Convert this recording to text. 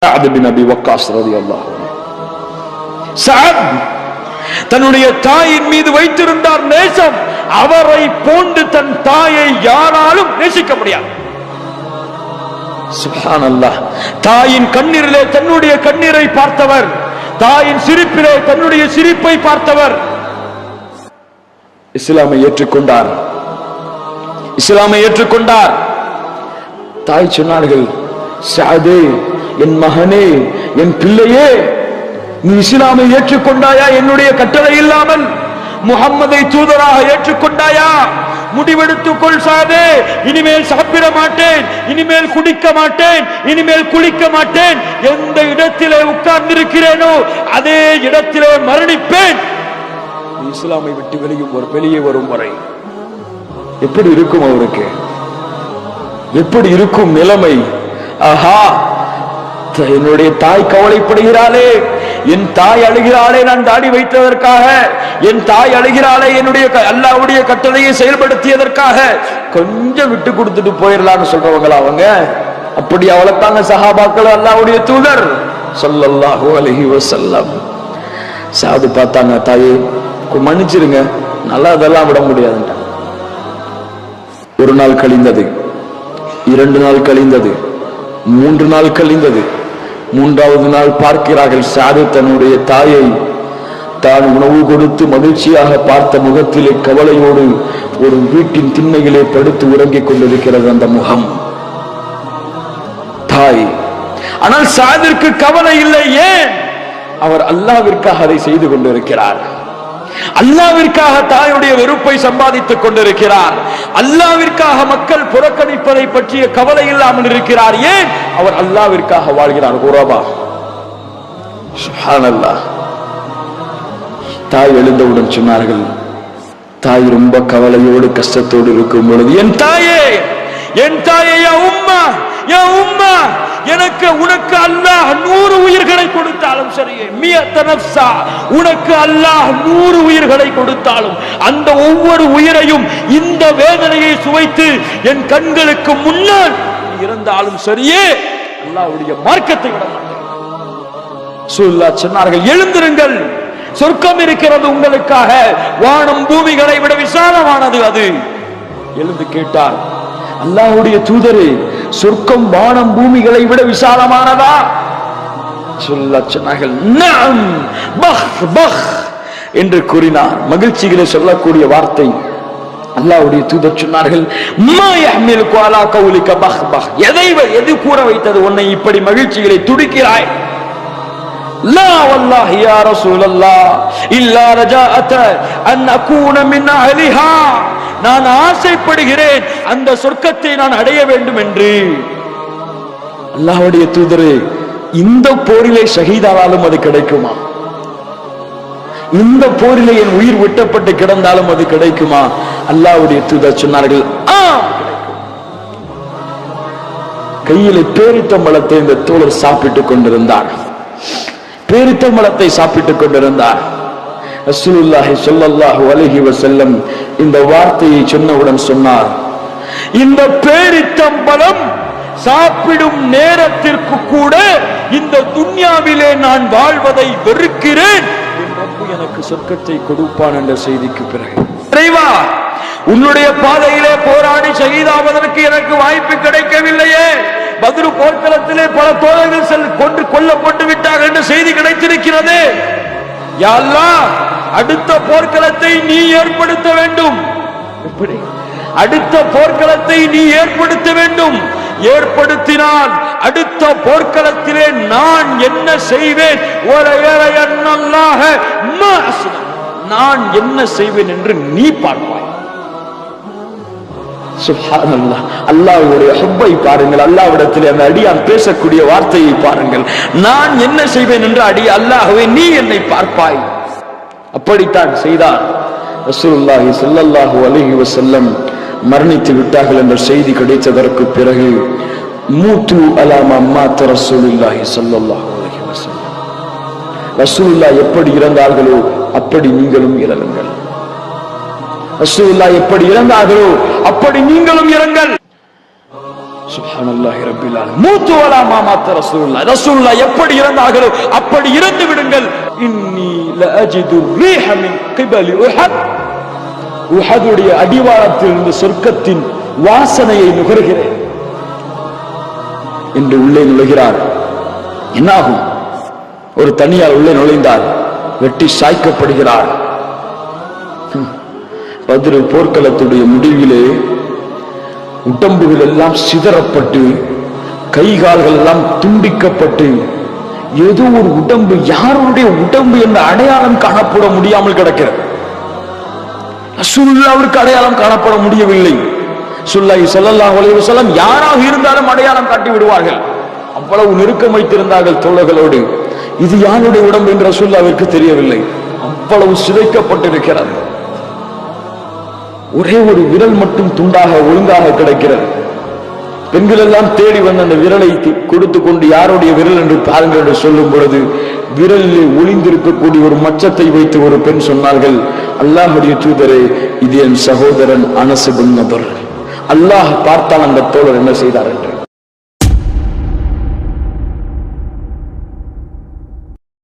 சஅத் பின் அபி வக்காஸ் ரலியல்லாஹு அன்ஹு. சஅத் தன்னுடைய தாயின் மீது வைத்திருந்தார் நேசம். அவரை போன்று தன் தாயை யாராலும் நேசிக்க முடியாது. சுப்ஹானல்லாஹ். தாயின் கண்ணீரிலே தன்னுடைய கண்ணீரை பார்த்தவர், தாயின் சிரிப்பிலே தன்னுடைய சிரிப்பை பார்த்தவர். இஸ்லாமை ஏற்றுக்கொண்டார். இஸ்லாமை ஏற்றுக்கொண்டார். தாய் சொன்னார்கள், சஅதே, என் மகனே, என் பிள்ளையே, நீ இஸ்லாமை ஏற்றுக்கொண்டாயா? என்னுடைய கட்டளை இல்லாமல் முஹம்மதை தூதராக ஏற்றுக்கொண்டாயா? முடிவெடுத்துக் கொள் சஅதே, இனிமேல் சாப்பிட மாட்டேன், இனிமேல் குடிக்க மாட்டேன், இனிமேல் குளிக்க மாட்டேன். எந்த இடத்திலே உட்கார்ந்திருக்கிறேனோ அதே இடத்திலே மரணிப்பேன். இஸ்லாமை விட்டு வெளியே வரும் வரை எப்படி இருக்கும் அவருக்கு? எப்படி இருக்கும் நிலைமை? ஆஹா, என்னுடைய தாய் கவலைப்படுகிறாளே, என் தாய் அழுகிறாளே நான் தாடி வைத்ததற்காக, என் தாய் அழுகிறாளே என்னுடைய அல்லாஹ்வுடைய கட்டளையை செயல்படுத்தியதற்காக, கொஞ்சம் விட்டு கொடுத்துட்டு போயிடலாம்னு சொல்றவங்களா அவங்க? அப்படி அவளைத்தாங்க சஹாபாக்கள், அல்லாஹ்வுடைய தூதர் ஸல்லல்லாஹு அலைஹி வஸல்லம். சாது பார்த்தாங்க, தாயே மன்னிச்சிருங்க, நல்லா அதெல்லாம் விட முடியாதுன்ட்டாங்க. ஒரு நாள் கழிந்தது, 2 நாள் கழிந்தது, 3 நாள் கழிந்தது. 3வது நாள் பார்க்கிறார்கள், சாது தன்னுடைய தாயை தான் உணவு கொடுத்து மகிழ்ச்சியாக பார்த்த முகத்திலே கவலையோடு ஒரு வீட்டின் திண்ணையிலே படுத்து உறங்கிக் கொண்டிருக்கிறது அந்த முகம். தாய். ஆனால் சாதிற்கு கவலை இல்லை. ஏன்? அவர் அல்லாஹ்விற்காக அதை செய்து கொண்டிருக்கிறார். அல்லாஹ்விற்காக தாயுடைய வெறுப்பை சம்பாதித்துக் கொண்டிருக்கிறார். அல்லாஹ்விற்காக மக்கள் புறக்கணிப்பதை பற்றிய கவலை இல்லாமல் இருக்கிறார். ஏன்? அவர் அல்லாஹ்விற்காக வாழ்கிறார். குரபா. சுப்ஹானல்லாஹ். தாய் எழுந்தவுடன் சொன்னார்கள், தாய் ரொம்ப கவலையோடு கஷ்டத்தோடு இருக்கும் பொழுது, என் தாயே, என் தாயே, யா உம்மா, யா உம்மா, எனக்கு உனக்கு அல்லாஹ் 100 உயிர்களை கொடுத்தாலும் சரியே, மியத்த நஃப்ஸா, உனக்கு அல்லாஹ் 100 உயிர்களை கொடுத்தாலும் அந்த ஒவ்வொரு உயிரையும் இந்த வேதனையை சுவைத்து என் கண்களுக்கு முன்னால் இருந்தாலும் சரியே, அல்லாஹ்வுடைய மார்க்கத்தை விட மாட்டேன். ரசூலுல்லாஹ் சொன்னார்கள், எழுந்திருங்கள், சொர்க்கம் இருக்கிறது உங்களுக்காக, வானம் பூமிகளை விட விசாலமானது அது. எழுந்து கேட்டார், அல்லாஹ்வுடைய தூதரே, சொர்க்கம் வானம் பூமிகளை விட விசாலமானதா? சொன்னார்கள், நஅம் பஹ் பஹ் என்று கூறினார். மகிழ்ச்சிகளை சொல்லக்கூடிய வார்த்தை. அல்லாஹ்வுடைய தூதர் சொன்னார்கள், மா யஹ்மிலுகு அலா கௌலிக பஹ் பஹ், எது கூற வைத்தது உன்னை இப்படி மகிழ்ச்சிகளை துடிக்கிறாய்? லா வல்லாஹி யா ரசூலல்லாஹ் இல்லா ரஜாஅத அன் அகூன மின் அஹ்லிஹா, நான் ஆசைப்படுகிறேன் அந்த சொர்க்கத்தை நான் அடைய வேண்டும் என்று. அல்லாஹ்வுடைய தூதரே, இந்த போரிலே ஷஹீதானாலும் அது கிடைக்குமா? இந்த போரிலே என் உயிர் வெட்டப்பட்டு கிடந்தாலும் அது கிடைக்குமா? அல்லாஹ்வுடைய தூதர் சொன்னார்கள், ஆம் கிடைக்கும். கையிலே பேரித்தம்பழத்தை இந்த தோழர் சாப்பிட்டுக் கொண்டிருந்தார். பேரித்தம்பழத்தை சாப்பிட்டுக் கொண்டிருந்தார். ரசூலுல்லாஹி ஸல்லல்லாஹு அலைஹி வஸல்லம் இந்த வார்த்தையை சொன்னவுடன் சொன்னார், இந்த பேரித்தம்பழம் சாப்பிடும் நேரத்திற்கு கூட இந்த துன்யாவிலே நான் வாழ்வதை வெறுக்கிறேன், என் ரப்பு எனக்கு சொர்க்கத்தை கொடுப்பான் என்ற செய்திக்கு பிறகு, இறைவா, உன்னுடைய பாதையிலே போராடி ஷஹீதாவதற்கு எனக்கு வாய்ப்பு கிடைக்கவில்லையே, பத்ரு போர்க்களத்திலே பல தோழர்கள் கொல்லப்பட்டு விட்டார்கள் என்ற செய்தி கிடைத்திருக்கிறது. யா அல்லாஹ், அடுத்த போர்க்களத்தை நீ ஏற்படுத்த வேண்டும். எப்படி? அடுத்த போர்க்களத்தை நீ ஏற்படுத்த வேண்டும். ஏற்படுத்தினால் அடுத்த போர்க்களத்திலே நான் என்ன செய்வேன், நான் என்ன செய்வேன் என்று நீ பார்ப்பாய். சுப்ஹானல்லாஹ். அல்லாஹ்வுடைய ஹுப்பை பாருங்கள், அல்லாஹ்விடத்தில் அந்த அடியான் பேசக்கூடிய வார்த்தையை பாருங்கள். நான் என்ன செய்வேன் என்று அல்லாஹ்வே நீ என்னை பார்ப்பாய். அப்படித்தான் செய்தார். ரசூலுல்லாஹி ஸல்லல்லாஹு அலைஹி வஸல்லம் மரணித்து விட்டார்கள் என்ற செய்தி கிடைத்ததற்கு பிறகு, மூத்து அலாமா மாத்த ரசூலுல்லாஹி ஸல்லல்லாஹு அலைஹி வஸல்லம், ரசூலுல்லாஹ் எப்படி இறந்தார்களோ அப்படி நீங்களும் இறங்குங்கள். ரசூலுல்லாஹ் எப்படி இறந்தார்களோ அப்படி நீங்களும் இறங்கள். சுப்ஹானல்லாஹி ரப்பில் ஆலமீன். மூத்து வலா மா மாத்த ரசூலுல்லாஹ். ரசூலுல்லாஹ் எப்படி இறந்தார்களோ அப்படி இறந்து விடுங்கள். இன்னி லஅஜிது ரீஹ மின் கிபலி உஹத். உஹதுடைய அடிவாரத்தில் இருந்து சொர்க்கத்தின் வாசனையை நுகர்கிறேன் என்று உள்ளே நுழைகிறார். என்னாகும்? ஒரு தனியார் உள்ளே நுழைந்தார், வெட்டி சாய்க்கப்படுகிறார். பத்ர் போர்க்களத்துடைய முடிவிலே உடம்புகள் எல்லாம் சிதறப்பட்டு கை கால்கள் எல்லாம் துண்டிக்கப்பட்டு ஏதோ ஒரு உடம்பு, யாருடைய உடம்பு என்ற அடையாளம் காணப்பட முடியாமல் கிடக்கிறது. ரசூலுல்லாஹ்வுக்கு அடையாளம் காணப்பட முடியவில்லை. ரசூலுல்லாஹி ஸல்லல்லாஹு அலைஹி வஸல்லம் யாராக இருந்தாலும் அடையாளம் காட்டி விடுவார்கள். அவ்வளவு நெருக்கம் வைத்திருந்தார்கள் தோழர்களோடு. இது யாருடைய உடம்பு என்று ரசூலுல்லாஹ்விற்கு தெரியவில்லை. அவ்வளவு சிதைக்கப்பட்டிருக்கிறது. ஒரே ஒரு விரல் மட்டும் துண்டாக ஒழுங்காக கிடைக்கிறது. பெண்கள் எல்லாம் தேடி வந்து அந்த விரலை கொடுத்து கொண்டு யாருடைய விரல் என்று பாருங்கள் என்று சொல்லும் பொழுது விரலில் ஒளிந்திருக்கக்கூடிய ஒரு மச்சத்தை வைத்து ஒரு பெண் சொன்னார்கள், அல்லாஹ்வுடைய தூதரே, இது என் சகோதரன் அனஸ் இப்னு நதர். அல்லாஹ் பார்த்தால் அந்த தோழர் என்ன செய்தார் என்று.